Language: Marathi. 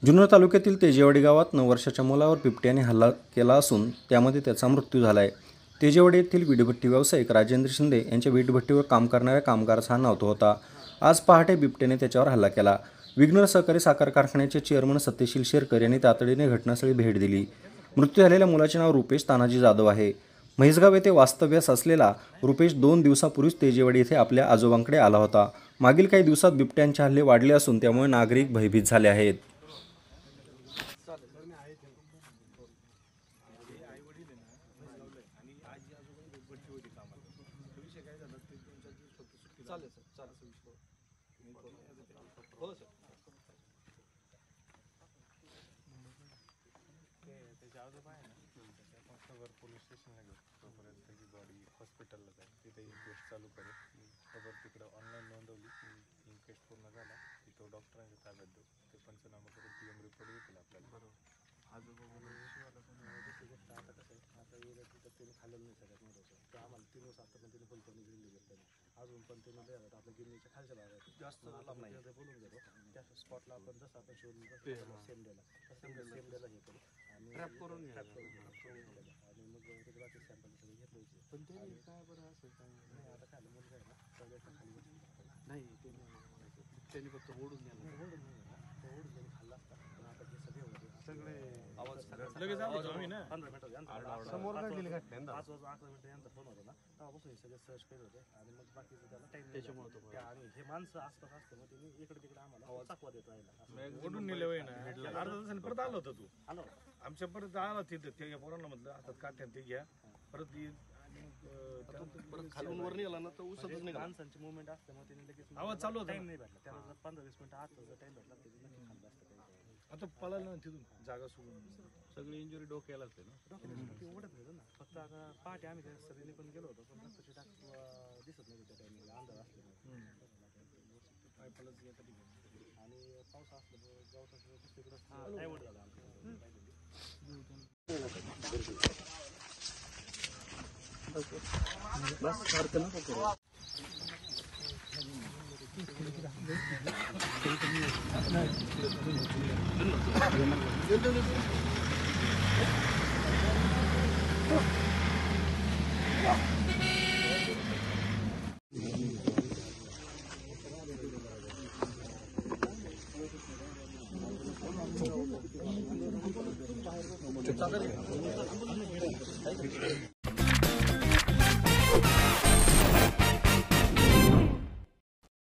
जुन्नर तालुक्यातील तेजेवाडी गावात 9 वर्षाच्या मुलावर बिबट्याने हल्ला केला असून त्यामध्ये त्याचा मृत्यू झाला आहे। तेजेवाडी येथील वीटभट्टी व्यावसायिक राजेंद्र शिंदे यांच्या वीटभट्टीवर काम करणाऱ्या कामगाराचा हा नातू होता। आज पहाटे बिबट्याने त्याच्यावर हल्ला केला। विघ्नर सहकारी साखर कारखान्याचे चेअरमन सत्यशील शेरकर यांनी तातडीने घटनास्थळी भेट दिली। मृत्यू झालेल्या मुलाचे नाव रुपेश तानाजी जाधव आहे। म्हैसगाव येथे वास्तव्यास असलेला रुपेश 2 दिवसापूर्वीच तेजेवाडी येथे आपल्या आजोबांकडे आला होता। मागील काही दिवसात बिबट्यांचे हल्ले वाढले असून त्यामुळे नागरिक भयभीत झाले आहेत। पोलीस स्टेशनला घेऊ तोपर्यंत त्याची बॉडी हॉस्पिटलला जाईल, तिथे इन्क्वेस्ट चालू करेल। खबर तिकडं ऑनलाईन नोंदवली, इन्क्वेस्ट पूर्ण झाला की तो डॉक्टरांच्या ताब्यात देऊ, ते पंचनामा करून पीएम रिपोर्ट घेतील आपल्याला। बरोबर आता कसं आहे, आता वेगळं तिथं त्याने खाल्लेलं नाही सगळ्यात महत्त्वाचं तर आम्हाला 3 वर्ष आता पण त्याने फुलपणी दिली घेतली अजून पण त्याने लिहायला आपल्या गिरणीच्या खालच्या भागात जास्त लांब नाही बोलून घेतो त्या स्पॉटला आपण जसं आपण शोधून सेम डेला तसं सेम डेला हे करू आणि ट्रॅप करून आणि मग त्याचे बाकी सॅम्पल सगळे घेतले पण ते काय बरं असं काय नाही आता खायला मुलं काय ना सगळ्याच्या खाली नाही ते त्यांनी फक्त ओढून गेला ओढून त्यांनी खाल्ला असता पण आता हे सगळे होते सगळे आवाज लगेच आलो आम्ही ना 15 मिनिटं समोर घडलेली घटना 5 वाजता 11 मिनिटं यांचा फोन होता ना तेव्हापासून हे सगळे सर्च करत होते आणि मग बाकीचं त्याला टाइम त्याच्यामुळे आणि हे माणसं आसपास असतं मग त्यांनी इकडे तिकडे आम्हाला चाकवा देत राहिला ओढून नेले होय ना अर्धा तासाने परत आलो होता तू आलो आमच्या परत आला तिथं त्या पोरांना म्हटलं आता काट्यान ते घ्या परत खालून वर निघाला ना तर उसतच नाही माणसांची मुवमेंट असते मग त्यांनी लगेच आवाज चालू होता टाइम नाही भेटला त्याला 15-20 मिनिटं आत टाइम भेटला त्याची नक्की खाल्लं असतं आता पळालं ना तिथून जागा सोडून सगळी इंजुरी डोक्याला असते ना डोक्याला ओढत नाही ना फक्त आता पहाटे आम्ही त्या सगळीने पण गेलो होतो पण रक्ताची टाक दिसत नाही त्या टाइमला अंधार असल्यामुळे पायपालाच एका ठिकाणी आणि पाऊस असल्यामुळे गावचा तिकडं नाही ओढ झाला बस सारखं नको करू चादर